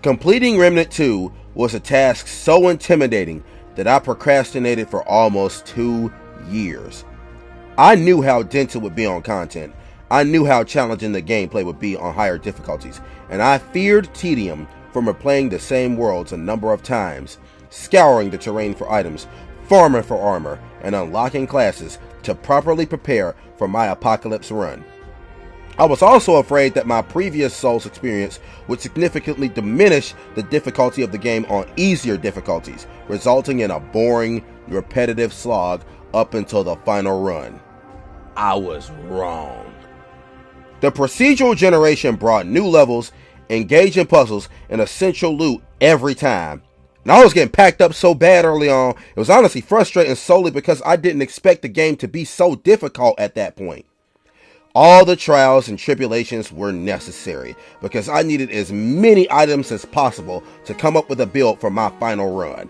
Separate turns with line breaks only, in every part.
Completing Remnant 2 was a task so intimidating that I procrastinated for almost 2 years. I knew how dense it would be on content. I knew how challenging the gameplay would be on higher difficulties, and I feared tedium from replaying the same worlds a number of times, scouring the terrain for items, farming for armor, and unlocking classes to properly prepare for my apocalypse run. I was also afraid that my previous Souls experience would significantly diminish the difficulty of the game on easier difficulties, resulting in a boring, repetitive slog up until the final run. I was wrong. The procedural generation brought new levels, engaging puzzles, and essential loot every time. And I was getting packed up so bad early on, it was honestly frustrating solely because I didn't expect the game to be so difficult at that point. All the trials and tribulations were necessary because I needed as many items as possible to come up with a build for my final run.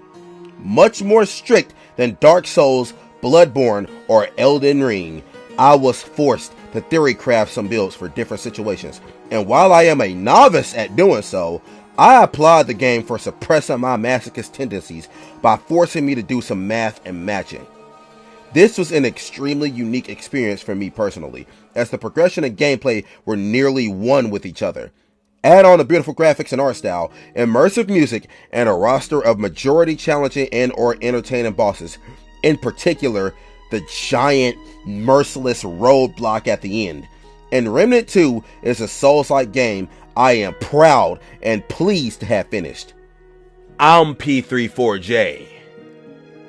Much more strict than Dark Souls, Bloodborne, or Elden Ring, I was forced to theory craft some builds for different situations, and while I am a novice at doing so, I applaud the game for suppressing my masochist tendencies by forcing me to do some math and matching. This was an extremely unique experience for me personally, as the progression and gameplay were nearly one with each other. Add on the beautiful graphics and art style, immersive music, and a roster of majority challenging and or entertaining bosses, in particular, the giant, merciless roadblock at the end. And Remnant 2 is a Souls-like game I am proud and pleased to have finished. I'm P34J,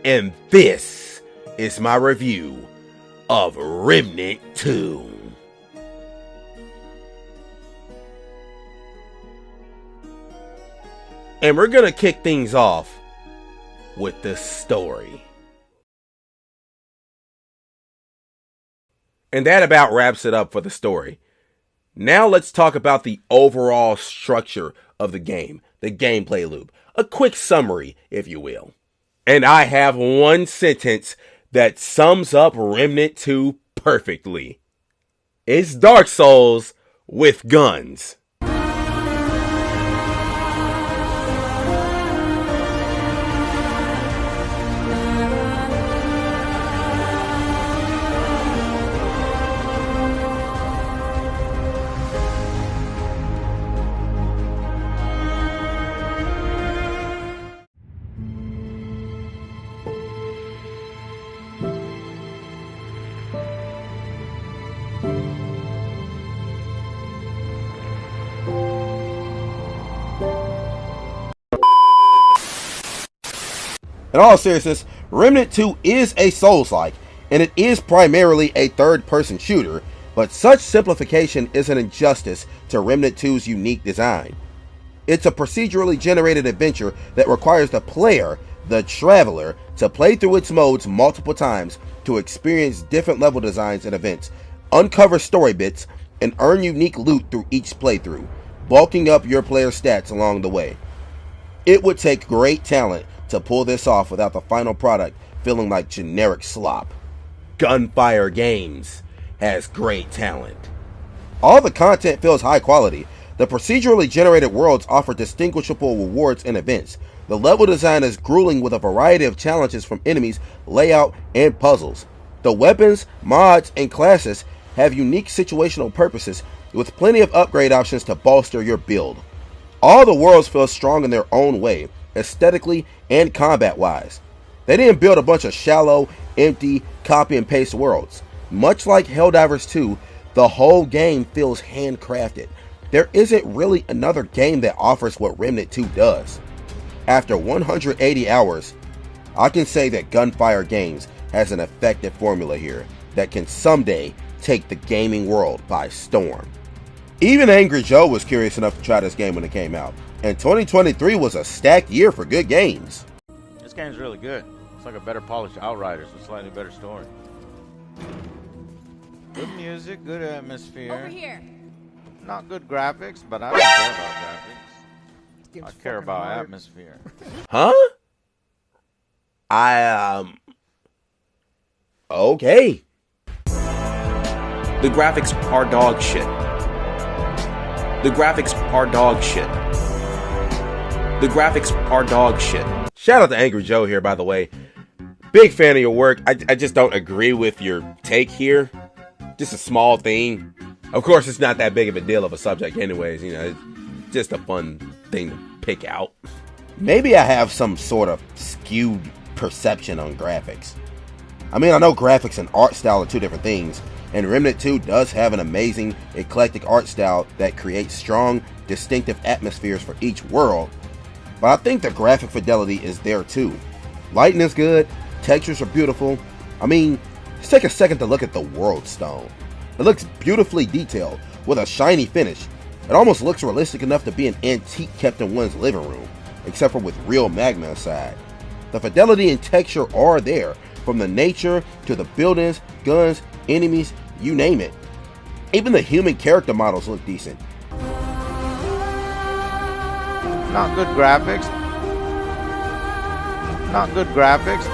and this is my review of Remnant 2. And we're gonna kick things off with the story. And that about wraps it up for the story. Now let's talk about the overall structure of the game, the gameplay loop. A quick summary, if you will. And I have one sentence that sums up Remnant 2 perfectly. It's Dark Souls with guns. In all seriousness, Remnant 2 is a Souls-like, and it is primarily a third-person shooter, but such simplification is an injustice to Remnant 2's unique design. It's a procedurally generated adventure that requires the player, the traveler, to play through its modes multiple times to experience different level designs and events, uncover story bits, and earn unique loot through each playthrough, bulking up your player's stats along the way. It would take great talent to pull this off without the final product feeling like generic slop. Gunfire Games has great talent. All the content feels high quality. The procedurally generated worlds offer distinguishable rewards and events. The level design is grueling with a variety of challenges from enemies, layout, and puzzles. The weapons, mods, and classes have unique situational purposes with plenty of upgrade options to bolster your build. All the worlds feel strong in their own way, aesthetically and combat-wise. They didn't build a bunch of shallow, empty, copy and paste worlds. Much like Helldivers 2, the whole game feels handcrafted. There isn't really another game that offers what Remnant 2 does. After 180 hours, I can say that Gunfire Games has an effective formula here that can someday take the gaming world by storm. Even Angry Joe was curious enough to try this game when it came out, and 2023 was a stacked year for good games.
This game's really good. It's like a better polished Outriders with slightly better story. Good music, good atmosphere.
Over here.
Not good graphics, but I don't care about graphics. I care about atmosphere.
Huh? Okay.
The graphics are dog shit. The graphics are dog shit.
The graphics are dog shit.
Shout out to Angry Joe here, by the way. Big fan of your work. I just don't agree with your take here. Just a small thing. Of course, it's not that big of a deal of a subject anyways. You know, it's just a fun thing to pick out. Maybe I have some sort of skewed perception on graphics. I mean, I know graphics and art style are two different things, and Remnant 2 does have an amazing, eclectic art style that creates strong, distinctive atmospheres for each world, but I think the graphic fidelity is there too. Lighting is good, textures are beautiful. I mean, just take a second to look at the world stone. It looks beautifully detailed, with a shiny finish. It almost looks realistic enough to be an antique kept in one's living room, except for with real magma inside. The fidelity and texture are there, from the nature to the buildings, guns, enemies, you name it. Even the human character models look decent.
Not good graphics. Not good graphics.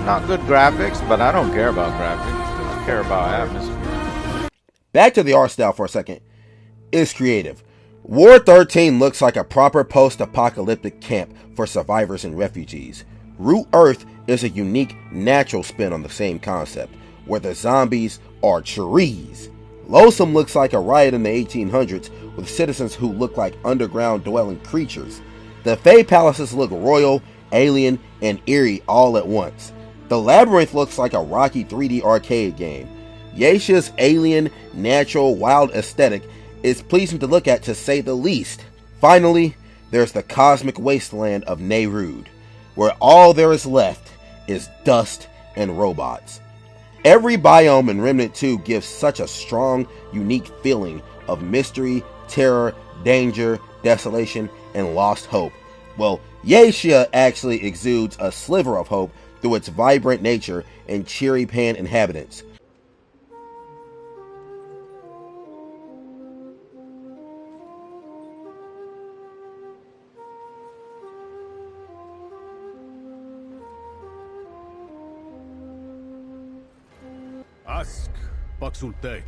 Not good graphics, but I don't care about graphics. I care about atmosphere.
Back to the art style for a second. It's creative. War 13 looks like a proper post-apocalyptic camp for survivors and refugees. Root Earth is a unique, natural spin on the same concept, where the zombies are trees. Loathsome looks like a riot in the 1800s with citizens who look like underground dwelling creatures. The Fey palaces look royal, alien, and eerie all at once. The Labyrinth looks like a rocky 3D arcade game. Yeisha's alien, natural, wild aesthetic is pleasing to look at, to say the least. Finally, there's the cosmic wasteland of Neyrud, where all there is left is dust and robots. Every biome in Remnant 2 gives such a strong, unique feeling of mystery, terror, danger, desolation, and lost hope. Well, Yeisha actually exudes a sliver of hope through its vibrant nature and cheery pan inhabitants.
Ask, Baksultek,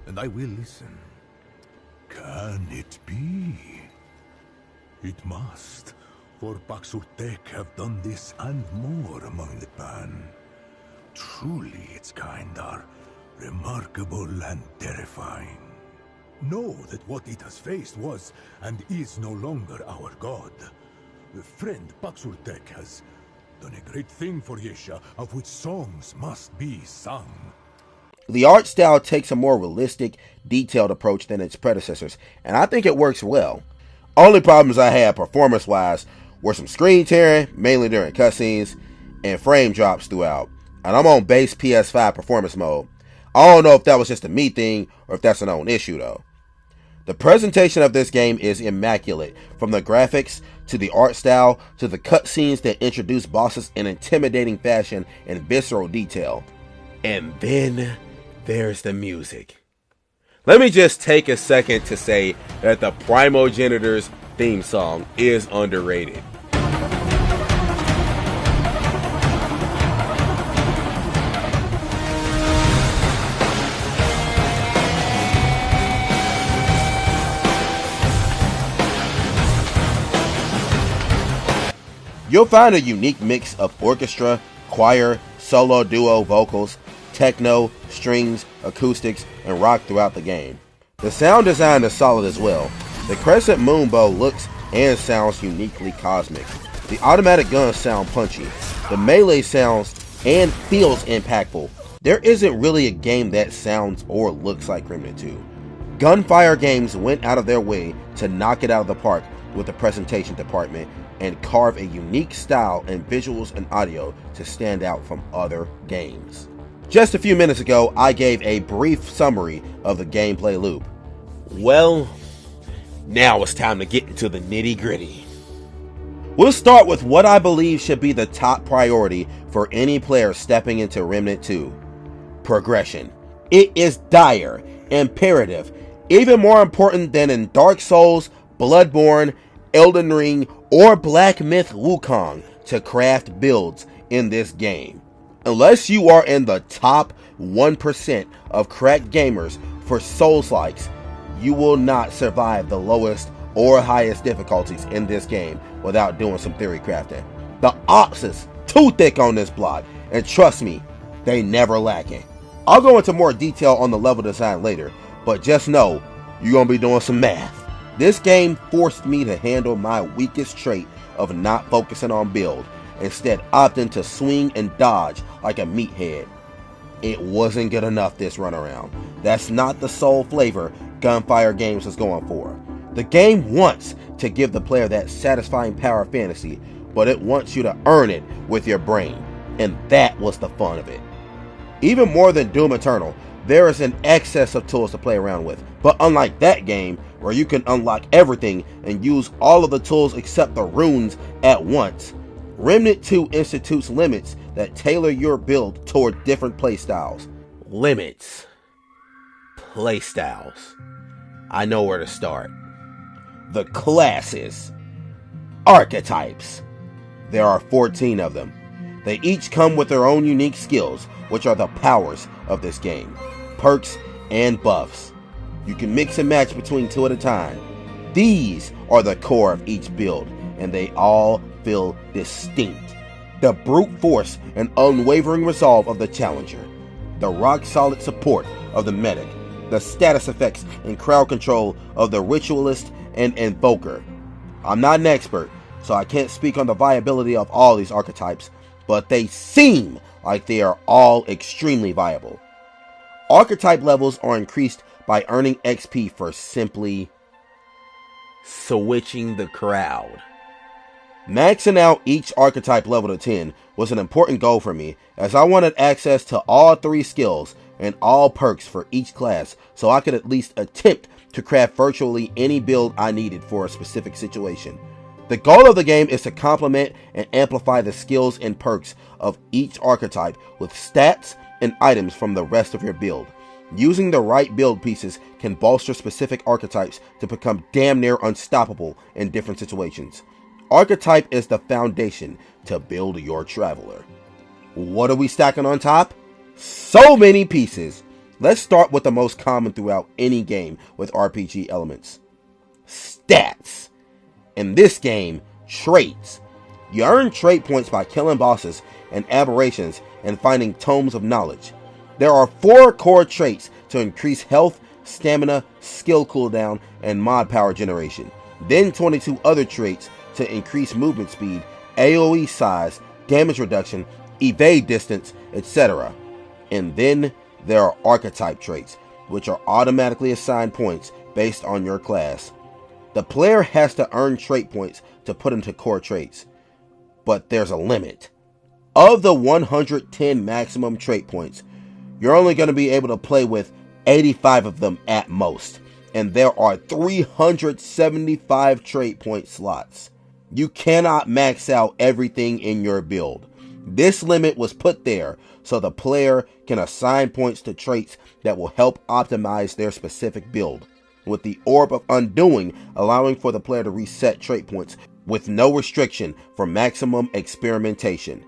and I will listen. Can it be? It must, for Baksultek have done this and more among the Pan. Truly its kind are remarkable and terrifying. Know that what it has faced was and is no longer our god. The friend Baksultek has done a great thing for Yeisha, of which songs must be sung.
The art style takes a more realistic, detailed approach than its predecessors, and I think it works well. Only problems I had performance-wise were some screen tearing, mainly during cutscenes, and frame drops throughout. And I'm on base PS5 performance mode. I don't know if that was just a me thing, or if that's an own issue though. The presentation of this game is immaculate, from the graphics, to the art style, to the cutscenes that introduce bosses in intimidating fashion and visceral detail. And then there's the music. Let me just take a second to say that the Primogenitors theme song is underrated. You'll find a unique mix of orchestra, choir, solo duo vocals, techno, strings, acoustics, and rock throughout the game. The sound design is solid as well. The Crescent Moon bow looks and sounds uniquely cosmic. The automatic guns sound punchy. The melee sounds and feels impactful. There isn't really a game that sounds or looks like Remnant 2. Gunfire Games went out of their way to knock it out of the park with the presentation department and carve a unique style and visuals and audio to stand out from other games. Just a few minutes ago, I gave a brief summary of the gameplay loop. Well, now it's time to get into the nitty-gritty. We'll start with what I believe should be the top priority for any player stepping into Remnant 2. Progression. It is dire, imperative, even more important than in Dark Souls, Bloodborne, Elden Ring, or Black Myth Wukong to craft builds in this game. Unless you are in the top 1% of cracked gamers for Souls-likes, you will not survive the lowest or highest difficulties in this game without doing some theory crafting. The Opps is too thick on this block, and trust me, they never lacking. I'll go into more detail on the level design later, but just know you're going to be doing some math. This game forced me to handle my weakest trait of not focusing on build, instead opting to swing and dodge like a meathead. It wasn't good enough this run around. That's not the sole flavor Gunfire Games was going for. The game wants to give the player that satisfying power fantasy, but it wants you to earn it with your brain, and that was the fun of it. Even more than Doom Eternal, there is an excess of tools to play around with, but unlike that game, where you can unlock everything and use all of the tools except the runes at once, Remnant 2 institutes limits that tailor your build toward different playstyles. Limits. Playstyles. I know where to start. The classes. Archetypes. There are 14 of them. They each come with their own unique skills, which are the powers of this game. Perks and buffs. You can mix and match between 2 at a time. These are the core of each build, and they all feel distinct. The brute force and unwavering resolve of the challenger. The rock-solid support of the medic. The status effects and crowd control of the ritualist and invoker. I'm not an expert, so I can't speak on the viability of all these archetypes, but they seem like they are all extremely viable. Archetype levels are increased by earning XP for simply switching the crowd. Maxing out each archetype level to 10 was an important goal for me, as I wanted access to all 3 skills and all perks for each class, so I could at least attempt to craft virtually any build I needed for a specific situation. The goal of the game is to complement and amplify the skills and perks of each archetype with stats and items from the rest of your build. Using the right build pieces can bolster specific archetypes to become damn near unstoppable in different situations. Archetype is the foundation to build your traveler. What are we stacking on top? So many pieces. Let's start with the most common throughout any game with RPG elements. Stats. In this game, traits. You earn trait points by killing bosses and aberrations and finding tomes of knowledge. There are 4 core traits to increase health, stamina, skill cooldown, and mod power generation. Then 22 other traits to increase movement speed, AoE size, damage reduction, evade distance, etc. And then there are archetype traits, which are automatically assigned points based on your class. The player has to earn trait points to put into core traits, but there's a limit. Of the 110 maximum trait points, you're only going to be able to play with 85 of them at most, and there are 375 trait point slots. You cannot max out everything in your build. This limit was put there so the player can assign points to traits that will help optimize their specific build, with the Orb of Undoing allowing for the player to reset trait points with no restriction for maximum experimentation.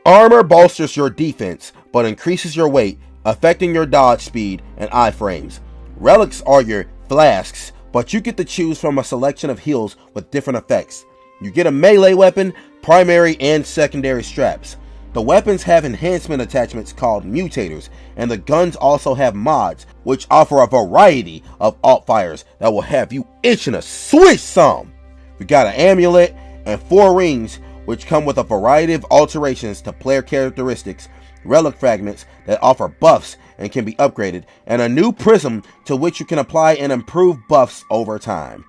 Armor bolsters your defense, but increases your weight, affecting your dodge speed and iframes. Relics are your flasks, but you get to choose from a selection of heals with different effects. You get a melee weapon, primary and secondary straps. The weapons have enhancement attachments called mutators, and the guns also have mods, which offer a variety of alt fires that will have you itching to switch some. We got an amulet and 4 rings, which come with a variety of alterations to player characteristics, relic fragments that offer buffs and can be upgraded, and a new prism to which you can apply and improve buffs over time.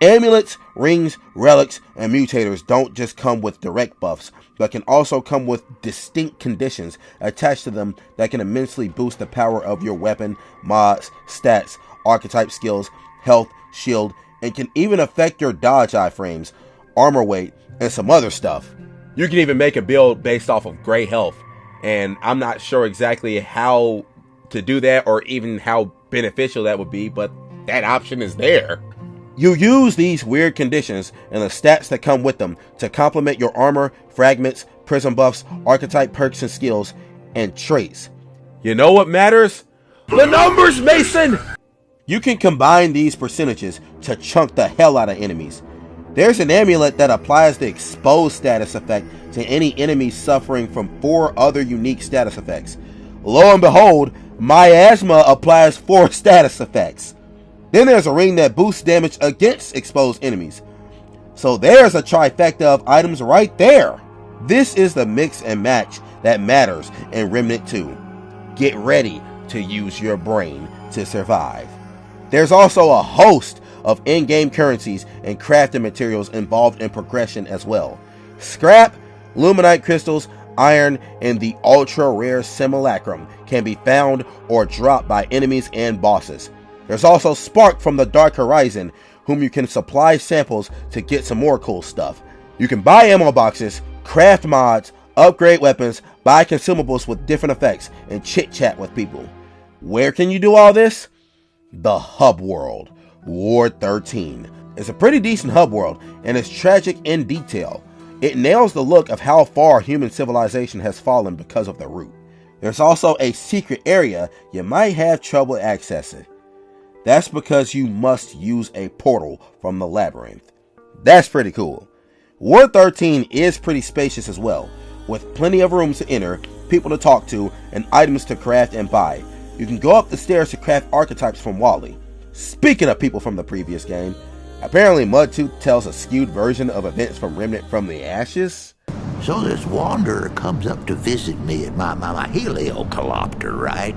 Amulets, rings, relics, and mutators don't just come with direct buffs, but can also come with distinct conditions attached to them that can immensely boost the power of your weapon, mods, stats, archetype skills, health, shield, and can even affect your dodge iframes, armor weight, and some other stuff.
You can even make a build based off of gray health, and I'm not sure exactly how to do that or even how beneficial that would be, but that option is there.
You use these weird conditions and the stats that come with them to complement your armor, fragments, prism buffs, archetype perks and skills, and traits.
You know what matters? The numbers, Mason!
You can combine these percentages to chunk the hell out of enemies. There's an amulet that applies the exposed status effect to any enemy suffering from 4 other unique status effects. Lo and behold, miasma applies 4 status effects. Then there's a ring that boosts damage against exposed enemies. So there's a trifecta of items right there. This is the mix and match that matters in Remnant 2. Get ready to use your brain to survive. There's also a host of in-game currencies and crafting materials involved in progression as well. Scrap, luminite crystals, iron, and the ultra-rare simulacrum can be found or dropped by enemies and bosses. There's also Spark from the Dark Horizon, whom you can supply samples to get some more cool stuff. You can buy ammo boxes, craft mods, upgrade weapons, buy consumables with different effects, and chit-chat with people. Where can you do all this? The hub world, Ward 13. It's a pretty decent hub world, and it's tragic in detail. It nails the look of how far human civilization has fallen because of the root. There's also a secret area you might have trouble accessing. That's because you must use a portal from the labyrinth. That's pretty cool. Ward 13 is pretty spacious as well, with plenty of rooms to enter, people to talk to, and items to craft and buy. You can go up the stairs to craft archetypes from Wally. Speaking of people from the previous game, apparently Mudtooth tells a skewed version of events from Remnant from the Ashes.
So this wanderer comes up to visit me at my heliocopter, right?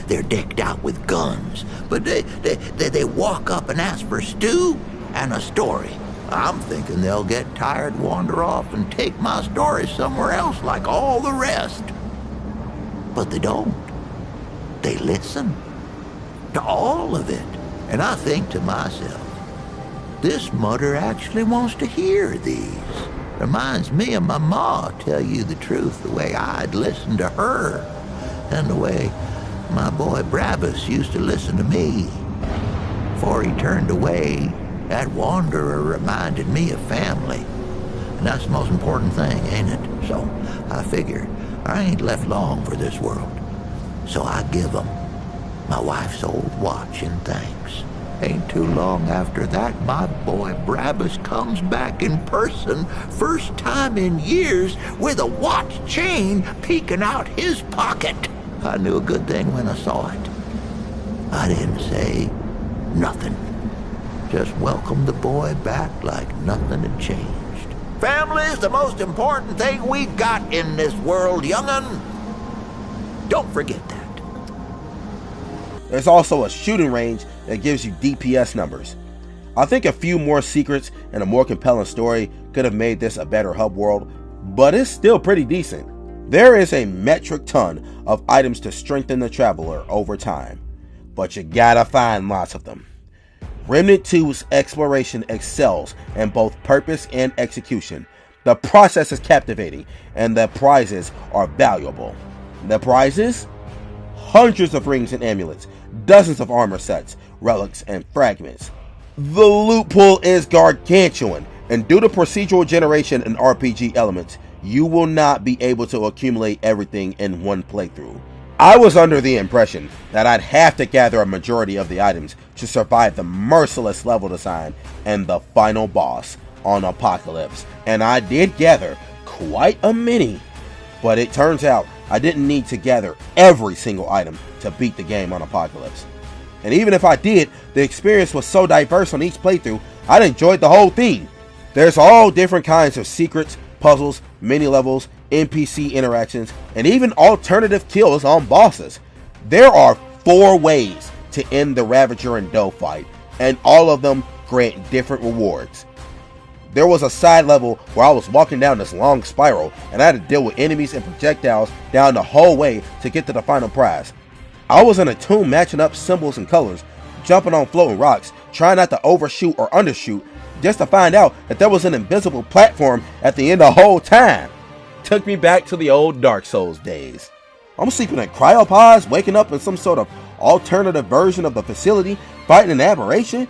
They're decked out with guns, but they walk up and ask for stew and a story. I'm thinking they'll get tired, wander off, and take my story somewhere else like all the rest. But they don't. They listen to all of it. And I think to myself, this mudder actually wants to hear these. Reminds me of my ma, tell you the truth, the way I'd listen to her, and the way my boy Brabus used to listen to me. Before he turned away, that wanderer reminded me of family. And that's the most important thing, ain't it? So I figure I ain't left long for this world. So I give him my wife's old watch in thanks. Ain't too long after that, my boy Brabus comes back in person, first time in years, with a watch chain peeking out his pocket. I knew a good thing when I saw it. I didn't say nothing. Just welcomed the boy back like nothing had changed. Family's the most important thing we got in this world, young'un. Don't forget that.
There's also a shooting range that gives you DPS numbers. I think a few more secrets and a more compelling story could have made this a better hub world, but it's still pretty decent. There is a metric ton of items to strengthen the traveler over time, but you gotta find lots of them. Remnant 2's exploration excels in both purpose and execution. The process is captivating, and the prizes are valuable. The prizes? Hundreds of rings and amulets, dozens of armor sets, relics, and fragments. The loot pool is gargantuan, and due to procedural generation and RPG elements, you will not be able to accumulate everything in one playthrough. I was under the impression that I'd have to gather a majority of the items to survive the merciless level design and the final boss on Apocalypse, and I did gather quite a many. But it turns out I didn't need to gather every single item to beat the game on Apocalypse. And even if I did, the experience was so diverse on each playthrough, I'd enjoyed the whole thing. There's all different kinds of secrets, puzzles, mini levels, NPC interactions, and even alternative kills on bosses. There are 4 ways to end the Ravager and Doe fight, and all of them grant different rewards. There was a side level where I was walking down this long spiral, and I had to deal with enemies and projectiles down the whole way to get to the final prize. I was in a tomb matching up symbols and colors, jumping on floating rocks, trying not to overshoot or undershoot, just to find out that there was an invisible platform at the end the whole time. Took me back to the old Dark Souls days. I'm sleeping in cryopods, waking up in some sort of alternative version of the facility, fighting an aberration.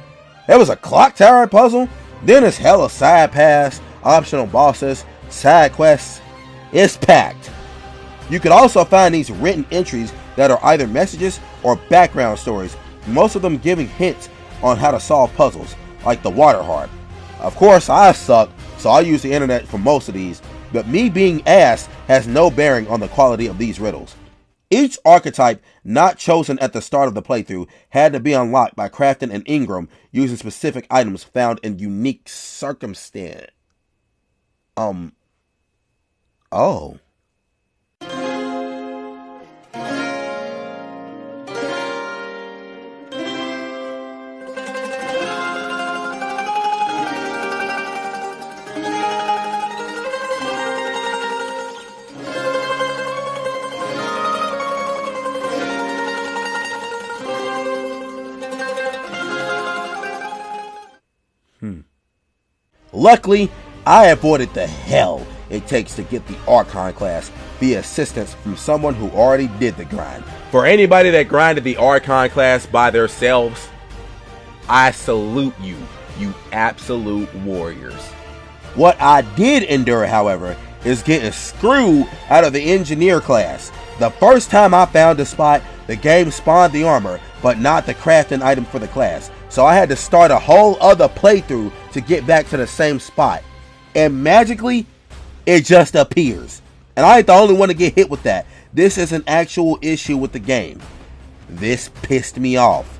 There was a clock tower puzzle. Then there's hella side paths, optional bosses, side quests. It's packed. You could also find these written entries that are either messages or background stories most of them giving hints on how to solve puzzles, like the water heart. Of course, I suck, so I use the internet for most of these, but me being ass has no bearing on the quality of these riddles. Each archetype not chosen at the start of the playthrough had to be unlocked by crafting an engram using specific items found in unique circumstance. Oh. Luckily, I avoided the hell it takes to get the Archon class via assistance from someone who already did the grind.
For anybody that grinded the Archon class by themselves, I salute you, you absolute warriors.
What I did endure, however, is getting screwed out of the Engineer class. The first time I found a spot, the game spawned the armor, but not the crafting item for the class. So I had to start a whole other playthrough to get back to the same spot. And magically, it just appears. And I ain't the only one to get hit with that. This is an actual issue with the game. This pissed me off.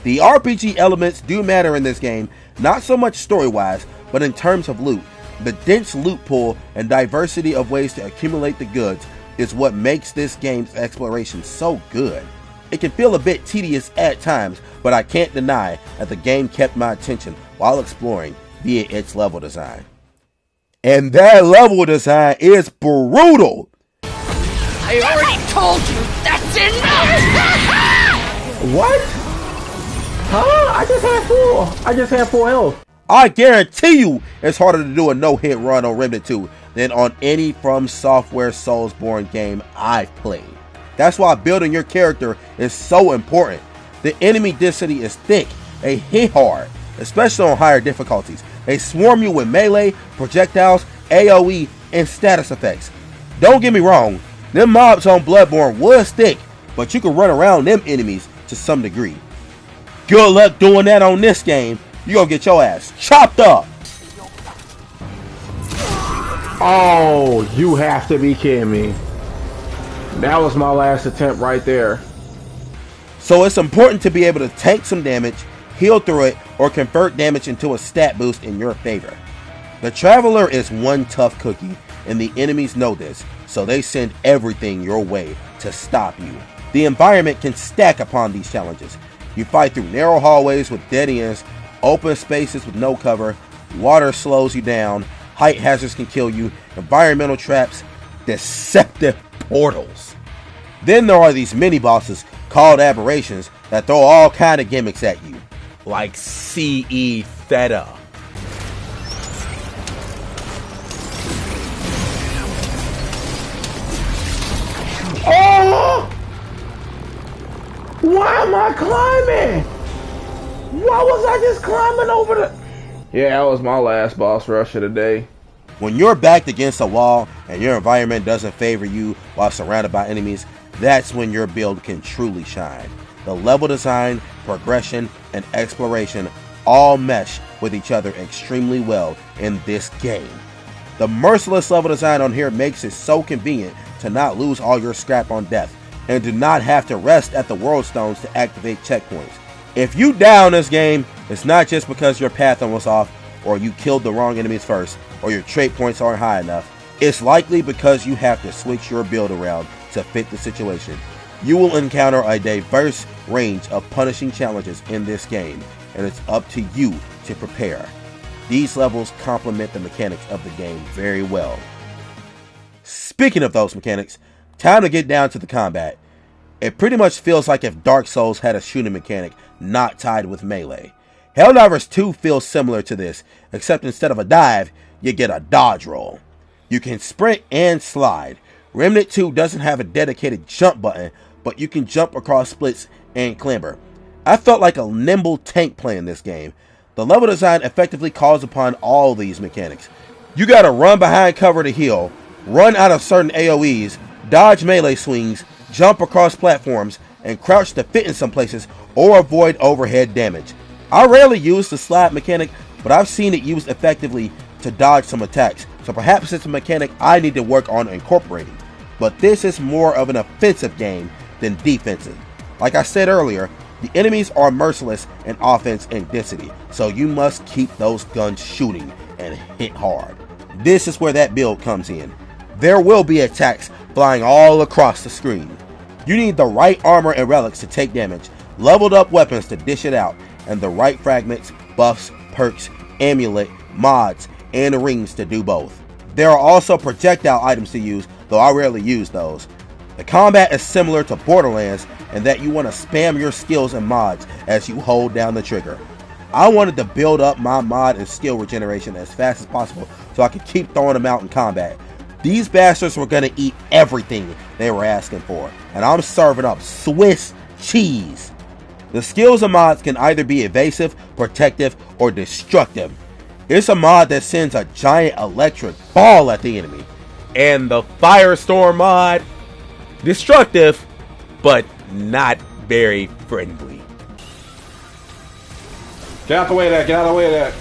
The RPG elements do matter in this game, not so much story-wise, but in terms of loot. The dense loot pool and diversity of ways to accumulate the goods is what makes this game's exploration so good. It can feel a bit tedious at times, but I can't deny that the game kept my attention while exploring via its level design. And that level design is brutal!
I already told you, that's enough!
What? Huh? I just had full health.
I guarantee you it's harder to do a no-hit run on Remnant 2 than on any From Software Soulsborne game I've played. That's why building your character is so important. The enemy density is thick, they hit hard, especially on higher difficulties. They swarm you with melee, projectiles, AoE, and status effects. Don't get me wrong, them mobs on Bloodborne was thick, but you can run around them enemies to some degree. Good luck doing that on this game, you gonna get your ass chopped up.
Oh, you have to be kidding me. That was my last attempt right there.
So it's important to be able to tank some damage, heal through it, or convert damage into a stat boost in your favor. The Traveler is one tough cookie, and the enemies know this, so they send everything your way to stop you. The environment can stack upon these challenges. You fight through narrow hallways with dead ends, open spaces with no cover, water slows you down, height hazards can kill you, environmental traps, deceptive portals. Then there are these mini-bosses called aberrations that throw all kind of gimmicks at you.
Like CE Theta. Oh! Why am I climbing? Why was I just climbing over the... Yeah, that was my last boss rush of the day.
When you're backed against a wall and your environment doesn't favor you while surrounded by enemies, that's when your build can truly shine. The level design, progression, and exploration all mesh with each other extremely well in this game. The merciless level design on here makes it so convenient to not lose all your scrap on death, and do not have to rest at the world stones to activate checkpoints. If you die in this game, it's not just because your pathing was off, or you killed the wrong enemies first, or your trait points aren't high enough. It's likely because you have to switch your build around to fit the situation. You will encounter a diverse range of punishing challenges in this game, and it's up to you to prepare. These levels complement the mechanics of the game very well. Speaking of those mechanics, time to get down to the combat. It pretty much feels like if Dark Souls had a shooting mechanic not tied with melee. Helldivers 2 feels similar to this, except instead of a dive, you get a dodge roll. You can sprint and slide. Remnant 2 doesn't have a dedicated jump button, but you can jump across splits and clamber. I felt like a nimble tank playing this game. The level design effectively calls upon all these mechanics. You gotta run behind cover to heal, run out of certain AoEs, dodge melee swings, jump across platforms, and crouch to fit in some places or avoid overhead damage. I rarely use the slide mechanic, but I've seen it used effectively to dodge some attacks, so perhaps it's a mechanic I need to work on incorporating. But this is more of an offensive game than defensive. Like I said earlier, the enemies are merciless in offense and density, so you must keep those guns shooting and hit hard. This is where that build comes in. There will be attacks flying all across the screen. You need the right armor and relics to take damage, leveled up weapons to dish it out, and the right fragments, buffs, perks, amulet, mods, and rings to do both. There are also projectile items to use, though I rarely use those. The combat is similar to Borderlands in that you want to spam your skills and mods as you hold down the trigger. I wanted to build up my mod and skill regeneration as fast as possible so I could keep throwing them out in combat. These bastards were going to eat everything they were asking for, and I'm serving up Swiss cheese. The skills and mods can either be evasive, protective, or destructive. It's a mod that sends a giant electric ball at the enemy.
And the Firestorm mod, destructive, but not very friendly.
Get out the way of that, get out of the way of that.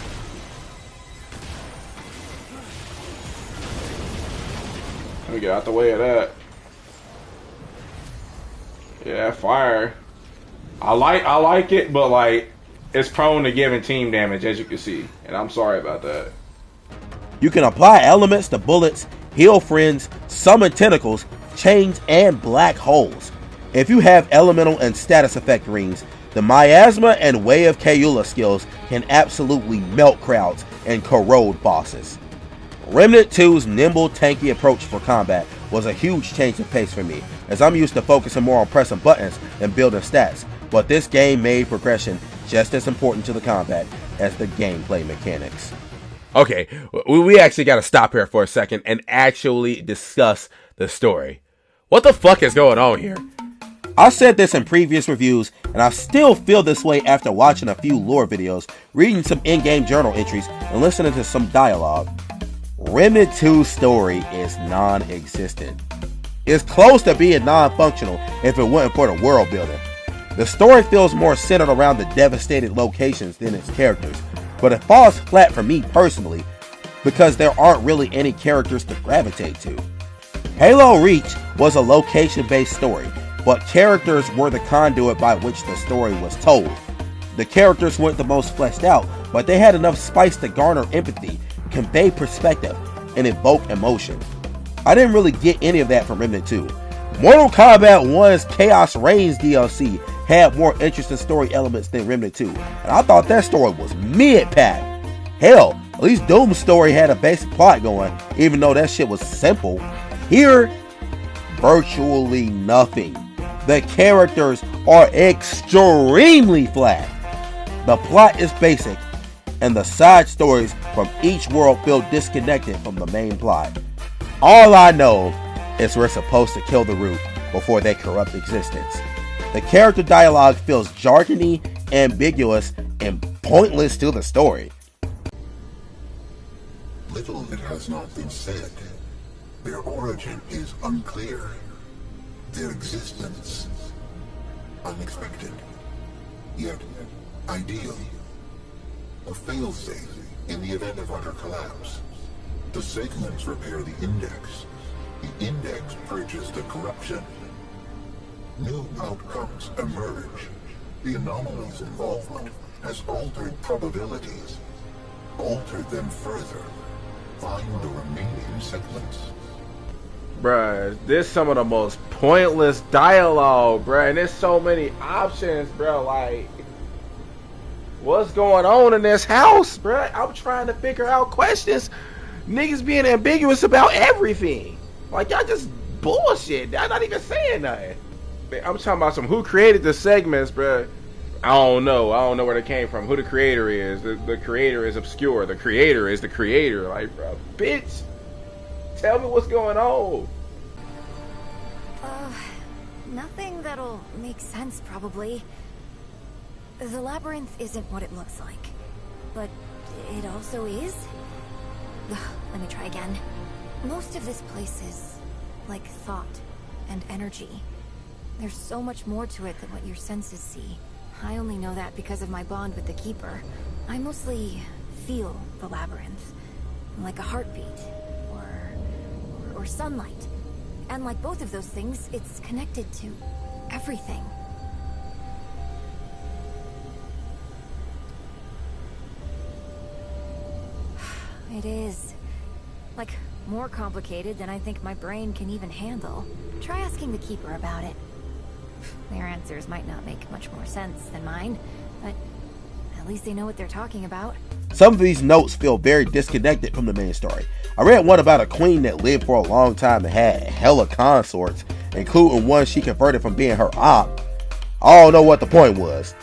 Let me get out the way of that. Yeah, fire. I like it, but like it's prone to giving team damage, as you can see, and I'm sorry about that.
You can apply elements to bullets, heal friends, summon tentacles, chains, and black holes. If you have elemental and status effect rings, the Miasma and Way of Kaeula skills can absolutely melt crowds and corrode bosses. Remnant 2's nimble, tanky approach for combat was a huge change of pace for me, as I'm used to focusing more on pressing buttons than building stats, but this game made progression just as important to the combat as the gameplay mechanics.
Okay, we actually got to stop here for a second and actually discuss the story. What the fuck is going on here?
I said this in previous reviews, and I still feel this way after watching a few lore videos, reading some in-game journal entries, and listening to some dialogue. Remnant 2's story is non-existent. It's close to being non-functional if it wasn't for the world building. The story feels more centered around the devastated locations than its characters, but it falls flat for me personally because there aren't really any characters to gravitate to. Halo Reach was a location-based story, but characters were the conduit by which the story was told. The characters weren't the most fleshed out, but they had enough spice to garner empathy, convey perspective, and evoke emotion. I didn't really get any of that from Remnant 2. Mortal Kombat 1's Chaos Reigns DLC had more interesting story elements than Remnant 2, and I thought that story was mid-pack. Hell, at least Doom's story had a basic plot going, even though that shit was simple. Here, virtually nothing. The characters are extremely flat. The plot is basic, and the side stories from each world feel disconnected from the main plot. All I know is we're supposed to kill the root before they corrupt existence. The character dialogue feels jargony, ambiguous, and pointless to the story.
Little that has not been said. Their origin is unclear. Their existence unexpected, yet ideal. A failsafe in the event of utter collapse. The segments repair the index. The index purges the corruption. New outcomes emerge. The anomaly's involvement has altered probabilities. Altered them further. Find the remaining segments.
Bruh, this some of the most pointless dialogue, bruh, and there's so many options, bruh, like, what's going on in this house, bruh? I'm trying to figure out questions. Niggas being ambiguous about everything. Like, y'all just bullshit. Y'all not even saying nothing. I'm talking about some who created the segments, bruh. I don't know where they came from. Who the creator is. The creator is obscure. The creator is the creator. Like, bruh, bitch. Tell me what's going on.
Nothing that'll make sense, probably. The labyrinth isn't what it looks like. But it also is? Let me try again. Most of this place is like thought and energy. There's so much more to it than what your senses see. I only know that because of my bond with the Keeper. I mostly feel the labyrinth, like a heartbeat, or sunlight. And like both of those things, it's connected to everything. It is. Like, more complicated than I think my brain can even handle. Try asking the Keeper about it. Their answers might not make much more sense than mine, but at least they know what they're talking about.
Some of these notes feel very disconnected from the main story. I read one about a queen that lived for a long time and had hella consorts, including one she converted from being her op. I don't know what the point was.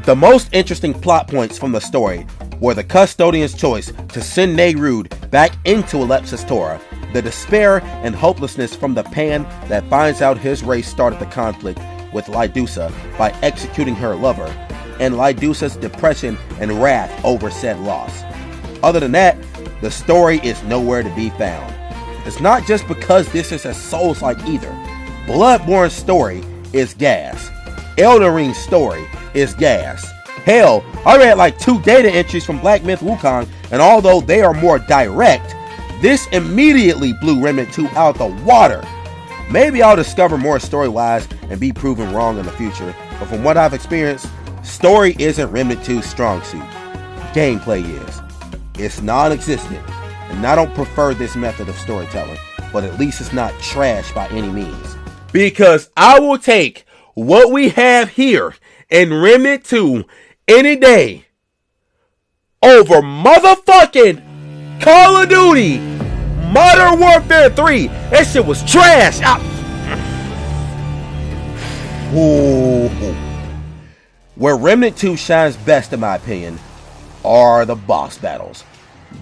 The most interesting plot points from the story were the custodian's choice to send Neyrud back into Elepsis Torah, the despair and hopelessness from the Pan that finds out his race started the conflict with Lydusa by executing her lover, and Lydusa's depression and wrath over said loss. Other than that, the story is nowhere to be found. It's not just because this is a Souls-like either. Bloodborne's story is gas. Elden Ring's story is gas. Hell, I read like 2 data entries from Black Myth Wukong, and although they are more direct, this immediately blew Remnant 2 out the water. Maybe I'll discover more story-wise and be proven wrong in the future, but from what I've experienced, story isn't Remnant 2's strong suit. Gameplay is. It's non-existent, and I don't prefer this method of storytelling, but at least it's not trash by any means.
Because I will take what we have here in Remnant 2 any day over motherfucking Call of Duty Modern Warfare 3. That shit was trash.
Where Remnant 2 shines best, in my opinion, are the boss battles.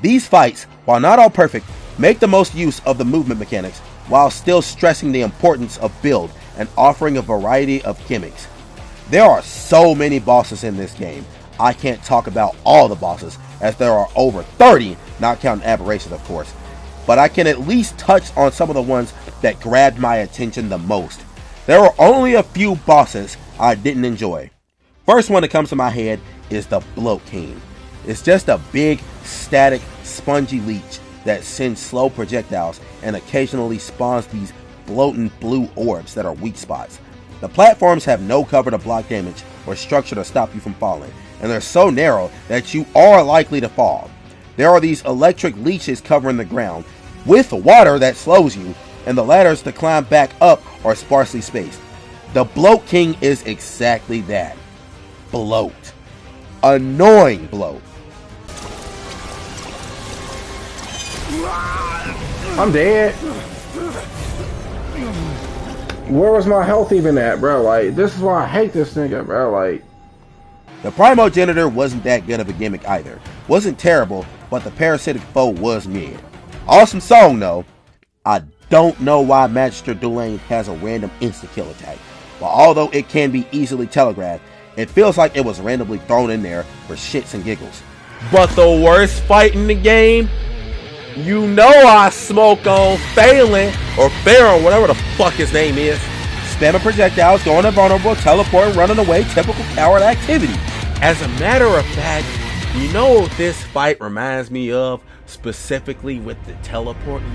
These fights, while not all perfect, make the most use of the movement mechanics while still stressing the importance of build and offering a variety of gimmicks. There are so many bosses in this game, I can't talk about all the bosses, as there are over 30, not counting aberrations of course, but I can at least touch on some of the ones that grabbed my attention the most. There were only a few bosses I didn't enjoy. First one that comes to my head is the Bloat King. It's just a big, static, spongy leech that sends slow projectiles and occasionally spawns these bloating blue orbs that are weak spots. The platforms have no cover to block damage or structure to stop you from falling, and they're so narrow that you are likely to fall. There are these electric leeches covering the ground, with water that slows you, and the ladders to climb back up are sparsely spaced. The Bloat King is exactly that. Bloat. Annoying bloat.
I'm dead. Where was my health even at, bro? Like, this is why I hate this nigga, bro. Like,
the Primogenitor wasn't that good of a gimmick either. Wasn't terrible, but the parasitic foe was mid. Awesome song though. I don't know why Magister Dulain has a random insta-kill attack. While although it can be easily telegraphed, it feels like it was randomly thrown in there for shits and giggles.
But the worst fight in the game, you know I smoke on Phelan, or Pharaoh, whatever the fuck his name is.
Spamming projectiles, going invulnerable, teleporting, running away, typical coward activity.
As a matter of fact, you know what this fight reminds me of, specifically with the teleporting?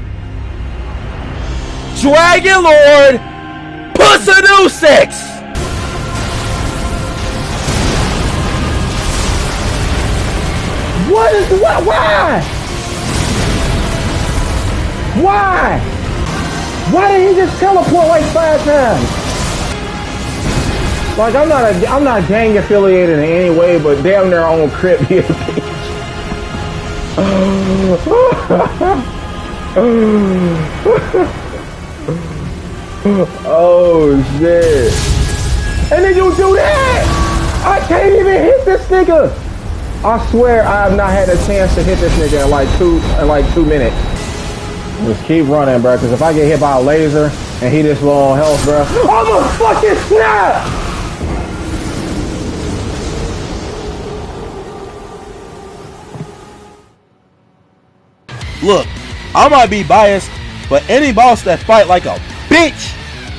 Dragon Lord Pussadoo-6!
what is what? Why? Why? Why did he just teleport like 5 times? Like, I'm not gang affiliated in any way, but damn near on Crip here. Oh shit! And then you do that! I can't even hit this nigga. I swear I have not had a chance to hit this nigga in like 2 minutes. Just keep running, bro, because if I get hit by a laser and he this low on health, bro, I'm a fucking snap!
Look, I might be biased, but any boss that fight like a bitch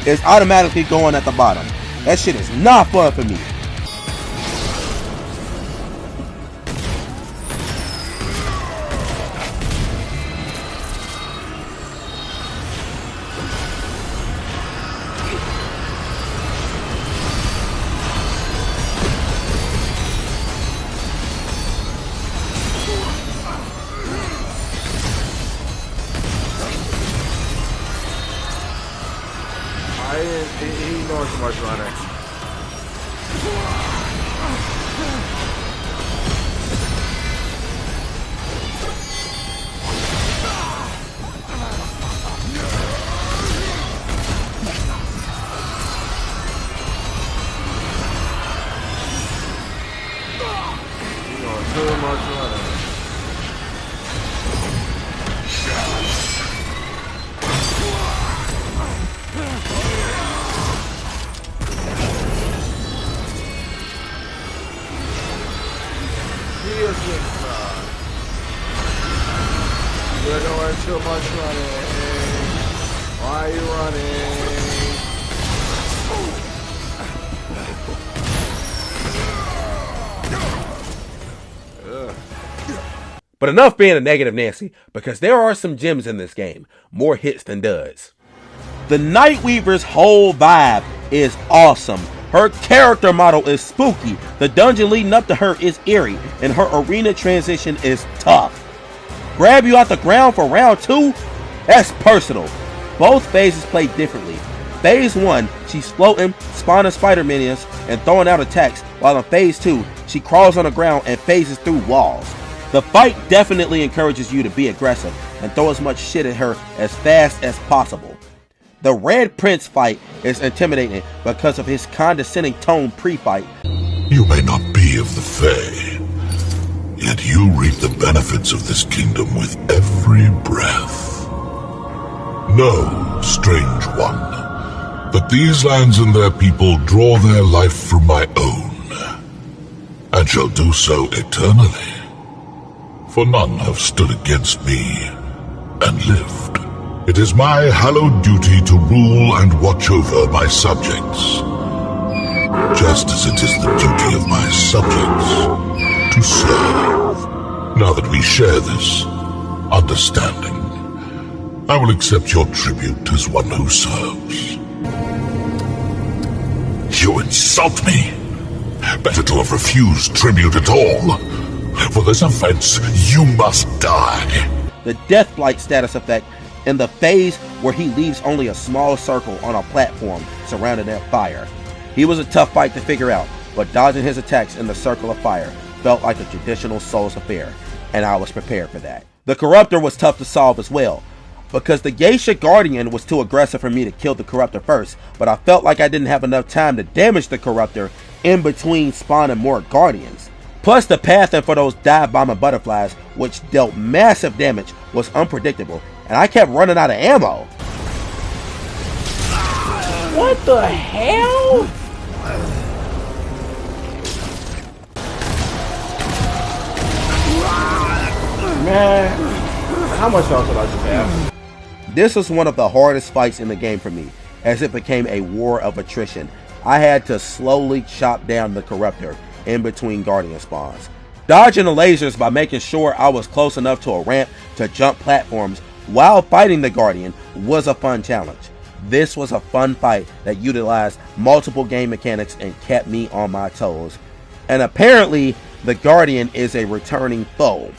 is automatically going at the bottom. That shit is not fun for me.
He's doing too much running. He's doing too much running. You're doing too much running. Why are you running? Ugh.
But enough being a negative Nancy, because there are some gems in this game. More hits than duds.
The Nightweaver's whole vibe is awesome. Her character model is spooky, the dungeon leading up to her is eerie, and her arena transition is tough. Grab you out the ground for round 2? That's personal. Both phases play differently. Phase 1, she's floating, spawning spider minions, and throwing out attacks, while in Phase 2, she crawls on the ground and phases through walls. The fight definitely encourages you to be aggressive and throw as much shit at her as fast as possible. The Red Prince fight is intimidating because of his condescending tone pre-fight.
You may not be of the Fae, yet you reap the benefits of this kingdom with every breath. Know, strange one, that these lands and their people draw their life from my own, and shall do so eternally. For none have stood against me and lived. It is my hallowed duty to rule and watch over my subjects, just as it is the duty of my subjects to serve. Now that we share this understanding, I will accept your tribute as one who serves. You insult me? Better to have refused tribute at all. For this offense, you must die.
The Deathblight status effect in the phase where he leaves only a small circle on a platform surrounded at fire. He was a tough fight to figure out, but dodging his attacks in the circle of fire felt like a traditional Souls affair, and I was prepared for that. The Corruptor was tough to solve as well, because the Geisha Guardian was too aggressive for me to kill the Corruptor first, but I felt like I didn't have enough time to damage the Corruptor in between spawning more Guardians. Plus the pathing for those dive-bombing butterflies, which dealt massive damage, was unpredictable, and I kept running out of ammo.
What the hell?
Man, how much else did I just have?
This was one of the hardest fights in the game for me, as it became a war of attrition. I had to slowly chop down the Corruptor in between Guardian spawns. Dodging the lasers by making sure I was close enough to a ramp to jump platforms while fighting the Guardian was a fun challenge. This was a fun fight that utilized multiple game mechanics and kept me on my toes. And apparently, the Guardian is a returning foe,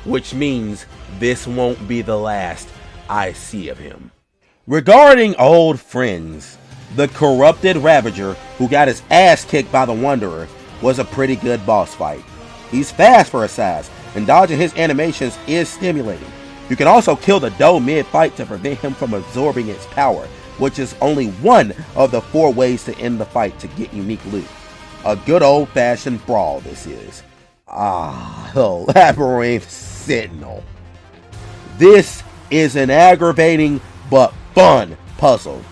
which means this won't be the last I see of him.
Regarding old friends, the corrupted Ravager, who got his ass kicked by the Wanderer, was a pretty good boss fight. He's fast for his size, and dodging his animations is stimulating. You can also kill the doe mid-fight to prevent him from absorbing its power, which is only one of the 4 ways to end the fight to get unique loot. A good old-fashioned brawl this is. The Labyrinth Sentinel. This is an aggravating but fun puzzle.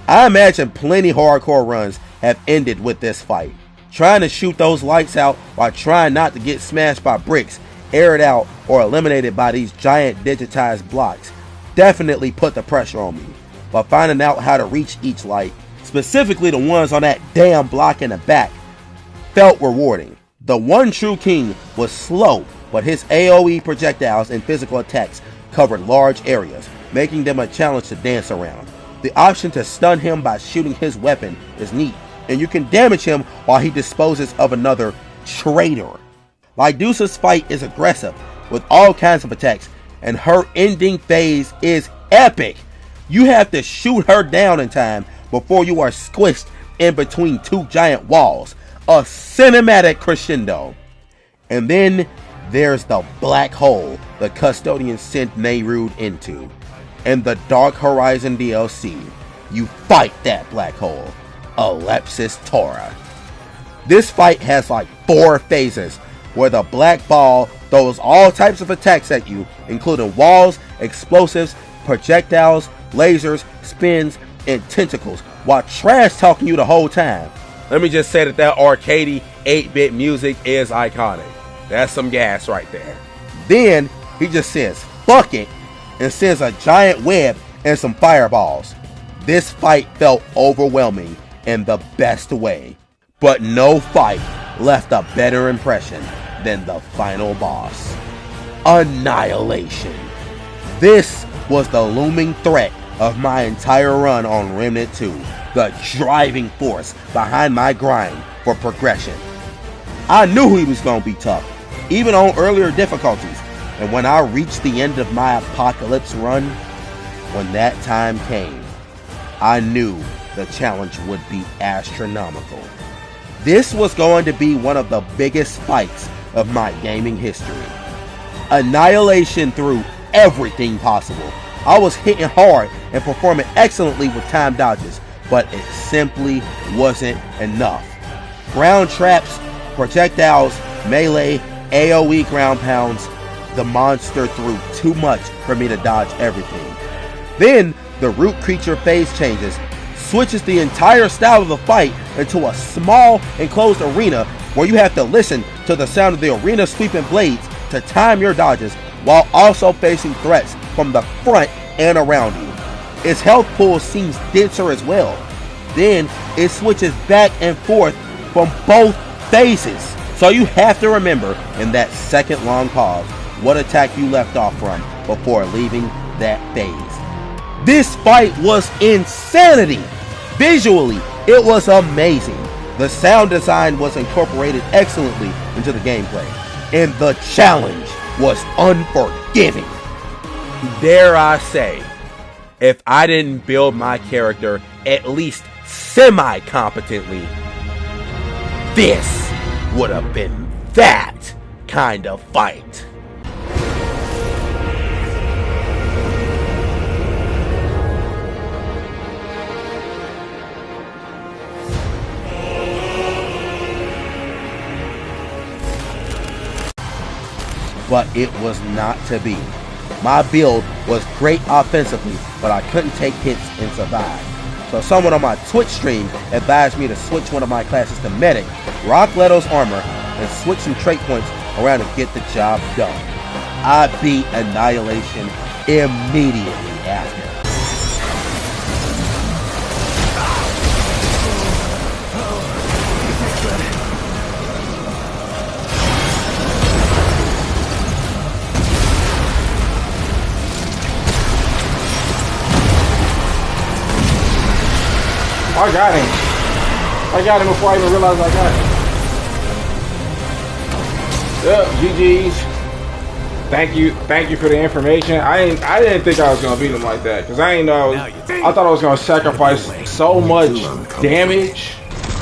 I imagine plenty hardcore runs have ended with this fight. Trying to shoot those lights out while trying not to get smashed by bricks, aired out, or eliminated by these giant digitized blocks definitely put the pressure on me. but finding out how to reach each light, specifically the ones on that damn block in the back, felt rewarding. The one true king was slow, but his AoE projectiles and physical attacks covered large areas, making them a challenge to dance around. The option to stun him by shooting his weapon is neat, and you can damage him while he disposes of another traitor. Lydusa's fight is aggressive, with all kinds of attacks, and her ending phase is epic. You have to shoot her down in time before you are squished in between two giant walls. A cinematic crescendo. And then there's the black hole the custodian sent Neyrud into. In the Dark Horizon DLC, you fight that black hole, Ellipsis Tora. This fight has like 4 phases, where the black ball throws all types of attacks at you, including walls, explosives, projectiles, lasers, spins, and tentacles, while trash talking you the whole time.
Let me just say that arcadey 8-bit music is iconic. That's some gas right there.
Then he just says, fuck it, and sends a giant web and some fireballs. This fight felt overwhelming in the best way, but no fight left a better impression than the final boss, Annihilation. This was the looming threat of my entire run on Remnant 2, the driving force behind my grind for progression. I knew he was going to be tough, even on earlier difficulties, and when I reached the end of my Apocalypse run, when that time came, I knew the challenge would be astronomical. This was going to be one of the biggest fights of my gaming history. Annihilation threw everything possible. I was hitting hard and performing excellently with time dodges, but it simply wasn't enough. Ground traps, projectiles, melee, AoE ground pounds, the monster threw too much for me to dodge everything. Then the root creature phase changes, switches the entire style of the fight into a small enclosed arena where you have to listen to the sound of the arena sweeping blades to time your dodges while also facing threats from the front and around you. Its health pool seems denser as well. Then it switches back and forth from both phases. So you have to remember in that second long pause what attack you left off from before leaving that phase. This fight was insanity. Visually, it was amazing. The sound design was incorporated excellently into the gameplay, and the challenge was unforgiving.
Dare I say, if I didn't build my character at least semi-competently, this would have been that kind of fight.
But it was not to be. My build was great offensively, but I couldn't take hits and survive. So someone on my Twitch stream advised me to switch one of my classes to Medic, rock Leto's armor, and switch some trait points around to get the job done. I beat Annihilation immediately after.
I got him. I got him before I even realized I got him. Yep, GG's. Thank you for the information. I didn't think I was gonna beat him like that, because I thought I was gonna sacrifice so much damage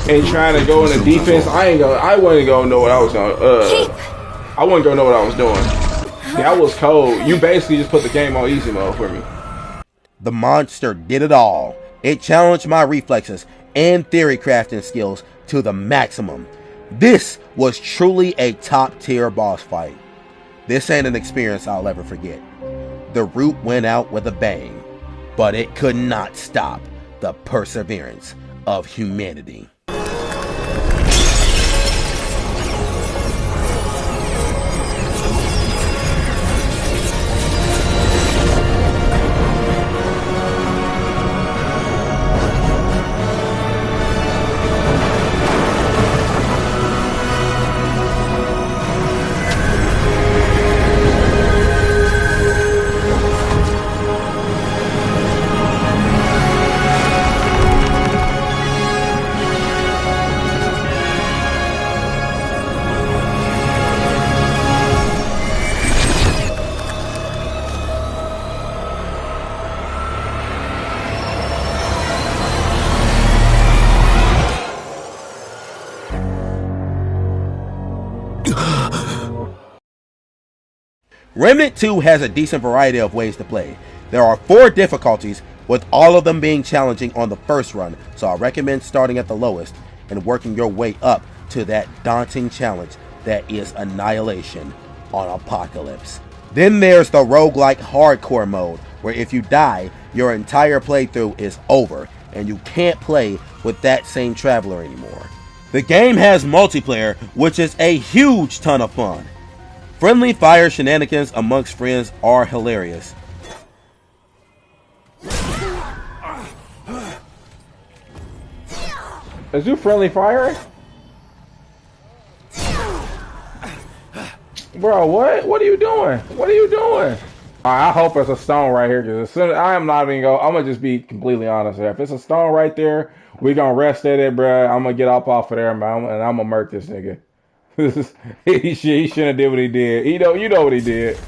and trying to go into defense. I wasn't gonna know what I was gonna I wasn't gonna know what I was doing. That was cold. You basically just put the game on easy mode for me.
The monster did it all. It challenged my reflexes and theory crafting skills to the maximum. This was truly a top tier boss fight. This ain't an experience I'll ever forget. The root went out with a bang, but it could not stop the perseverance of humanity. Remnant 2 has a decent variety of ways to play. There are 4 difficulties, with all of them being challenging on the first run, so I recommend starting at the lowest and working your way up to that daunting challenge that is Annihilation on Apocalypse. Then there's the roguelike hardcore mode, where if you die, your entire playthrough is over and you can't play with that same traveler anymore. The game has multiplayer, which is a huge ton of fun. Friendly fire shenanigans amongst friends are hilarious.
Is you friendly fire? Bro, what? What are you doing? What are you doing? I hope it's a stone right here, because as soon as I am not even I'm gonna just be completely honest here. If it's a stone right there, we gonna rest at it, bro. I'm gonna get off of there, man, and I'm gonna murk this nigga. He shouldn't have did what he did. You know what he did.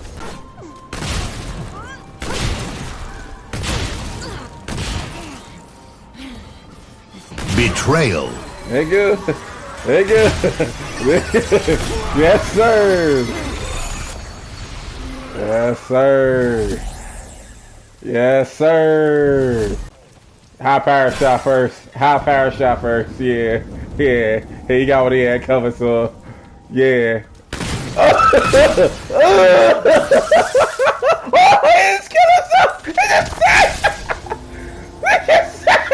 Betrayal.
Nigga. Nigga. Yes, sir. Yes, sir. Yes, sir. High power shot first. High power shot first. Yeah. Yeah. He got what he had covered, so. Yeah. Oh, he just killed himself! He just died! He just died!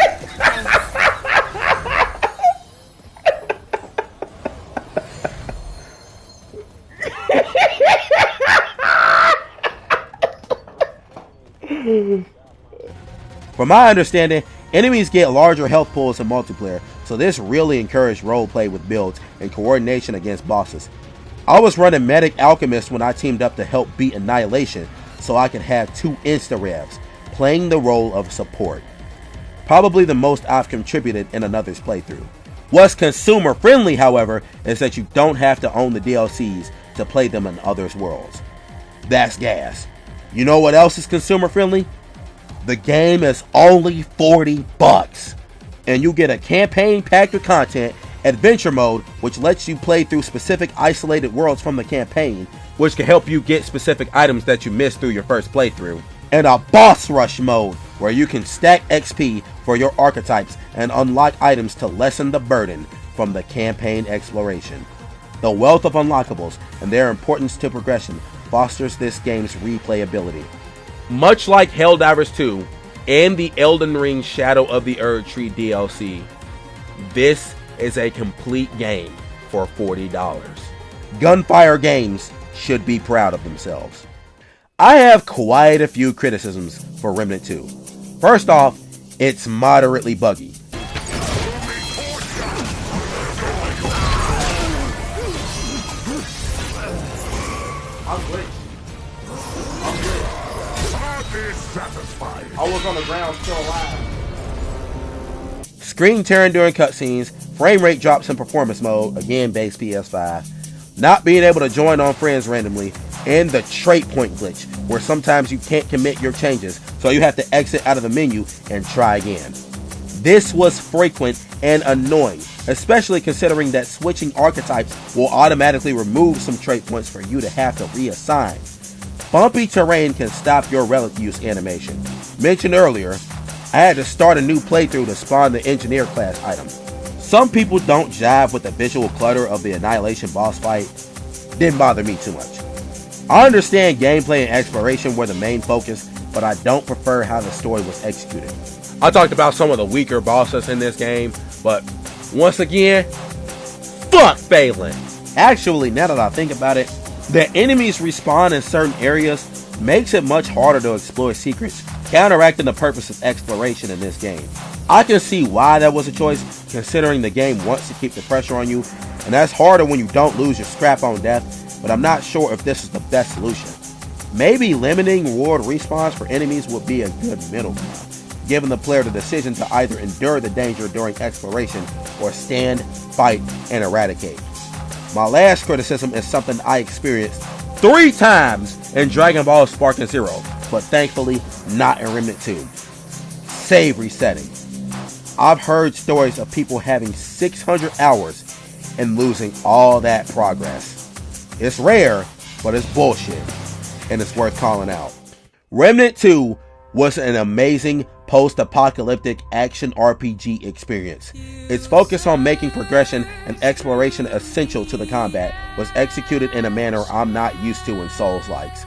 From my understanding, enemies get larger health pools in multiplayer, so this really encouraged roleplay with builds and coordination against bosses. I was running Medic Alchemist when I teamed up to help beat Annihilation, so I could have 2 insta-revs, playing the role of support. Probably the most I've contributed in another's playthrough. What's consumer friendly, however, is that you don't have to own the DLCs to play them in others' worlds. That's gas. You know what else is consumer friendly? The game is only $40, and you get a campaign packed with content, adventure mode, which lets you play through specific isolated worlds from the campaign, which can help you get specific items that you missed through your first playthrough, and a boss rush mode, where you can stack XP for your archetypes and unlock items to lessen the burden from the campaign exploration. The wealth of unlockables and their importance to progression fosters this game's replayability.
Much like Helldivers 2 and the Elden Ring Shadow of the Erd Tree DLC, this is a complete game for $40.
Gunfire Games should be proud of themselves. I have quite a few criticisms for Remnant 2. First off, it's moderately buggy.
I was on the ground still alive.
Screen tearing during cutscenes, frame rate drops in performance mode, again base PS5, not being able to join on friends randomly, and the trait point glitch, where sometimes you can't commit your changes, so you have to exit out of the menu and try again. This was frequent and annoying, especially considering that switching archetypes will automatically remove some trait points for you to have to reassign. Bumpy terrain can stop your relic use animation. Mentioned earlier, I had to start a new playthrough to spawn the engineer class item. Some people don't jive with the visual clutter of the Annihilation boss fight. Didn't bother me too much. I understand gameplay and exploration were the main focus, but I don't prefer how the story was executed.
I talked about some of the weaker bosses in this game, but once again, fuck Phelan.
Actually, now that I think about it, the enemies respawn in certain areas makes it much harder to explore secrets, counteracting the purpose of exploration in this game. I can see why that was a choice, considering the game wants to keep the pressure on you, and that's harder when you don't lose your scrap on death, but I'm not sure if this is the best solution. Maybe limiting reward respawns for enemies would be a good middle ground, giving the player the decision to either endure the danger during exploration or stand, fight, and eradicate. My last criticism is something I experienced 3 times in Dragon Ball Sparking Zero, but thankfully not in Remnant 2. Save resetting. I've heard stories of people having 600 hours and losing all that progress. It's rare, but it's bullshit, and it's worth calling out. Remnant 2 was an amazing post-apocalyptic action RPG experience. Its focus on making progression and exploration essential to the combat was executed in a manner I'm not used to in Souls-likes.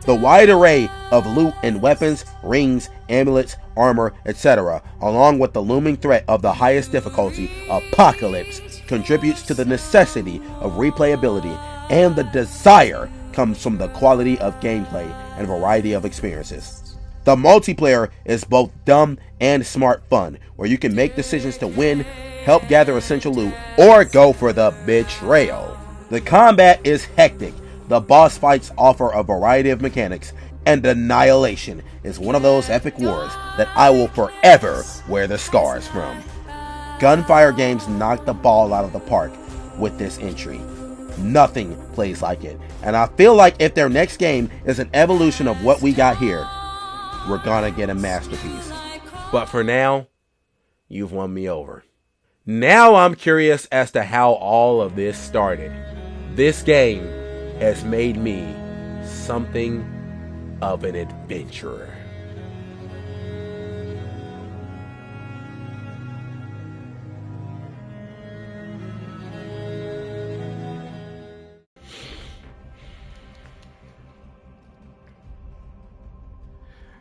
The wide array of loot and weapons, rings, amulets, armor, etc., along with the looming threat of the highest difficulty, Apocalypse, contributes to the necessity of replayability, and the desire comes from the quality of gameplay and variety of experiences. The multiplayer is both dumb and smart fun, where you can make decisions to win, help gather essential loot, or go for the betrayal. The combat is hectic. The boss fights offer a variety of mechanics, and Annihilation is one of those epic wars that I will forever wear the scars from. Gunfire games knock the ball out of the park with this entry. Nothing plays like it, and I feel like if their next game is an evolution of what we got here, we're gonna get a masterpiece.
But for now, you've won me over. Now I'm curious as to how all of this started. This game has made me something of an adventurer.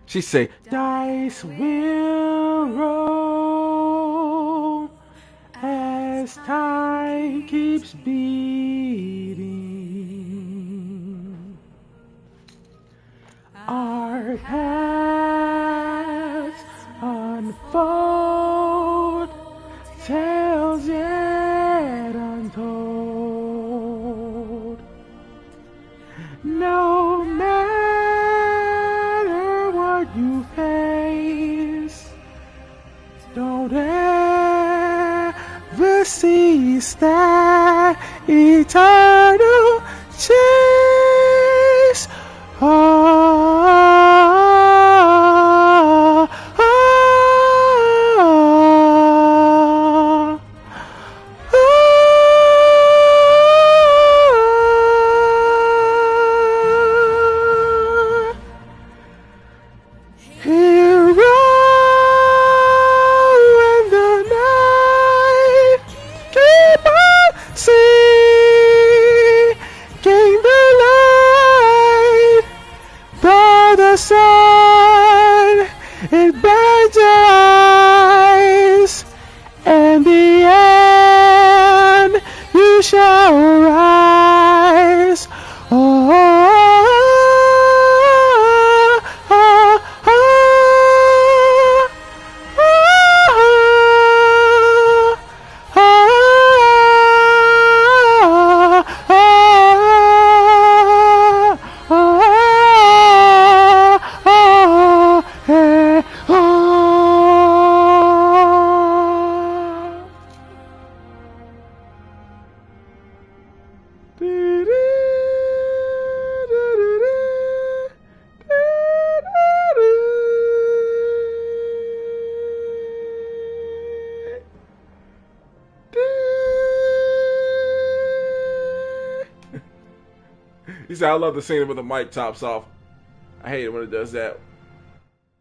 She say, dice will roll as time keeps beating. Our paths unfold, tales yet untold. No matter what you face, don't ever cease that eternal chase.
You see, I love the scene with the mic tops off. I hate it when it does that.